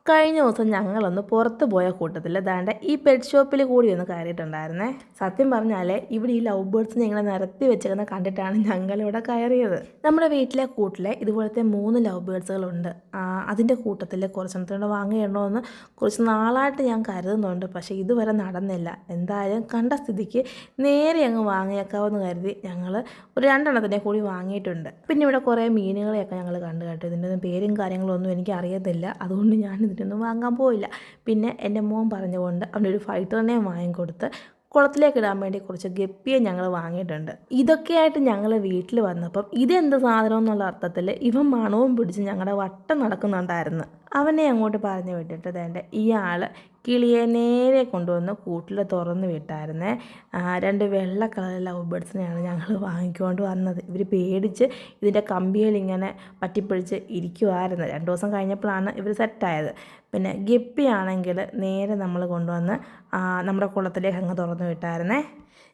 കഴിഞ്ഞ ദിവസം ഞങ്ങളൊന്ന് പുറത്ത് പോയ കൂട്ടത്തിൽ ദാണ്ട ഈ പെറ്റ് ഷോപ്പിൽ കൂടി ഒന്ന് കയറിയിട്ടുണ്ടായിരുന്നേ. സത്യം പറഞ്ഞാൽ ഇവിടെ ഈ ലവ് ബേർഡ്സിനെ ഇങ്ങനെ നിരത്തി വെച്ചേക്കുന്ന കണ്ടിട്ടാണ് ഞങ്ങളിവിടെ കയറിയത്. നമ്മുടെ വീട്ടിലെ കൂട്ടിലെ ഇതുപോലത്തെ 3 ലവ് ബേർഡ്സുകളുണ്ട്. അതിൻ്റെ കൂട്ടത്തിൽ കുറച്ചെണ്ണത്തോടെ വാങ്ങിയിടണമെന്ന് കുറച്ച് നാളായിട്ട് ഞാൻ കരുതുന്നുണ്ട്. പക്ഷേ ഇതുവരെ നടന്നില്ല. എന്തായാലും കണ്ട സ്ഥിതിക്ക് നേരെ അങ്ങ് വാങ്ങിയേക്കാമെന്ന് കരുതി ഞങ്ങൾ ഒരു 2 എണ്ണത്തിനെ കൂടി വാങ്ങിയിട്ടുണ്ട്. പിന്നെ ഇവിടെ കുറേ മീനുകളെയൊക്കെ ഞങ്ങൾ കണ്ടു കേട്ടോ. ഇതിൻ്റെ പേരും കാര്യങ്ങളൊന്നും എനിക്ക് അറിയത്തില്ല. അതുകൊണ്ട് ഞാൻ ഇതിനൊന്നും വാങ്ങാൻ പോയില്ല. പിന്നെ എൻ്റെ മോൻ പറഞ്ഞുകൊണ്ട് അവനൊരു ഫൈറ്ററിനെ വാങ്ങിക്കൊടുത്ത് കുളത്തിലേക്ക് ഇടാൻ വേണ്ടി കുറച്ച് ഗപ്പിയെ ഞങ്ങൾ വാങ്ങിയിട്ടുണ്ട്. ഇതൊക്കെയായിട്ട് ഞങ്ങൾ വീട്ടിൽ വന്നപ്പം ഇതെന്ത് സാധനം എന്നുള്ള അർത്ഥത്തിൽ ഇവൻ മണവും പിടിച്ച് ഞങ്ങളുടെ വട്ടം നടക്കുന്നുണ്ടായിരുന്നു. അവനെ അങ്ങോട്ട് പറഞ്ഞു വിട്ടിട്ട് വേണ്ട ഇയാൾ കിളിയെ നേരെ കൊണ്ടുവന്ന് കൂട്ടിൽ തുറന്ന് വിട്ടായിരുന്നേ. 2 വെള്ള കളർ ലവ് ബേർഡ്സിനെയാണ് ഞങ്ങൾ വാങ്ങിക്കൊണ്ട് വന്നത്. ഇവർ പേടിച്ച് ഇതിൻ്റെ കമ്പിയിൽ ഇങ്ങനെ പറ്റിപ്പിടിച്ച് ഇരിക്കുമായിരുന്നു. 2 ദിവസം കഴിഞ്ഞപ്പോഴാണ് ഇവർ സെറ്റായത്. പിന്നെ ഗപ്പിയാണെങ്കിൽ നേരെ നമ്മൾ കൊണ്ടുവന്ന് നമ്മുടെ കുളത്തിലേക്ക് അങ്ങ് തുറന്ന് വിട്ടായിരുന്നേ.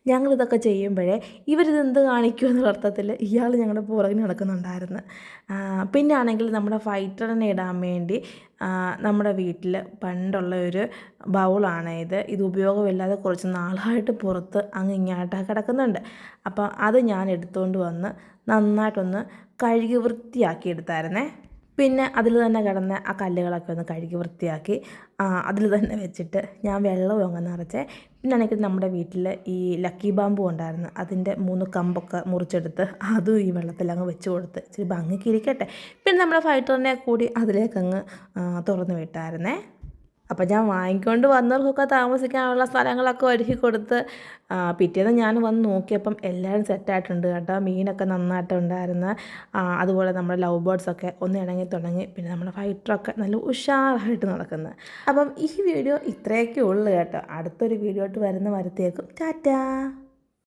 ഞങ്ങളിതൊക്കെ ചെയ്യുമ്പോഴേ ഇവരിതെന്ത് കാണിക്കുമെന്നുള്ള അർത്ഥത്തിൽ ഇയാൾ ഞങ്ങളുടെ പുറകിൽ നടക്കുന്നുണ്ടായിരുന്നു. പിന്നെ ആണെങ്കിൽ നമ്മുടെ ഫൈറ്ററിനെ ഇടാൻ വേണ്ടി നമ്മുടെ വീട്ടിൽ പണ്ടുള്ള ഒരു ബൗളാണ് ഇത് ഉപയോഗമില്ലാതെ കുറച്ച് നാളായിട്ട് പുറത്ത് അങ്ങ് ഇങ്ങോട്ട് കിടക്കുന്നുണ്ട്. അപ്പോൾ അത് ഞാൻ എടുത്തുകൊണ്ട് വന്ന് നന്നായിട്ടൊന്ന് കഴുകി വൃത്തിയാക്കി എടുത്തായിരുന്നേ. പിന്നെ അതിൽ തന്നെ കിടന്ന ആ കല്ലുകളൊക്കെ ഒന്ന് കഴുകി വൃത്തിയാക്കി അതിൽ തന്നെ വെച്ചിട്ട് ഞാൻ വെള്ളവും അങ്ങ് നിറച്ചേ. പിന്നെ എനിക്ക് നമ്മുടെ വീട്ടിൽ ഈ ലക്കി ബാമ്പു ഉണ്ടായിരുന്നു. അതിൻ്റെ 3 കമ്പൊക്കെ മുറിച്ചെടുത്ത് അതും ഈ വെള്ളത്തിൽ അങ്ങ് വെച്ച് കൊടുത്ത് ഇച്ചിരി ഭംഗിക്ക് ഇരിക്കട്ടെ. പിന്നെ നമ്മുടെ ഫൈറ്ററിനെ കൂടി അതിലേക്കങ്ങ് തുറന്ന് വിട്ടായിരുന്നേ. അപ്പം ഞാൻ വാങ്ങിക്കൊണ്ട് വന്നവർക്കൊക്കെ താമസിക്കാനുള്ള സ്ഥലങ്ങളൊക്കെ ഒരുക്കി കൊടുത്ത് പിറ്റേന്ന് ഞാൻ വന്ന് നോക്കിയപ്പം എല്ലാവരും സെറ്റായിട്ടുണ്ട് കേട്ടോ. മീനൊക്കെ നന്നായിട്ടുണ്ടായിരുന്നു. അതുപോലെ നമ്മുടെ ലവ് ബേർഡ്സൊക്കെ ഒന്ന് ഇണങ്ങി തുടങ്ങി. പിന്നെ നമ്മുടെ ഫൈറ്ററൊക്കെ നല്ല ഉഷാറായിട്ട് നടക്കുന്നത്. അപ്പം ഈ വീഡിയോ ഇത്രയൊക്കെ ഉള്ളു കേട്ടോ. അടുത്തൊരു വീഡിയോ ആയിട്ട് വരുത്തേക്കും ടാറ്റാ.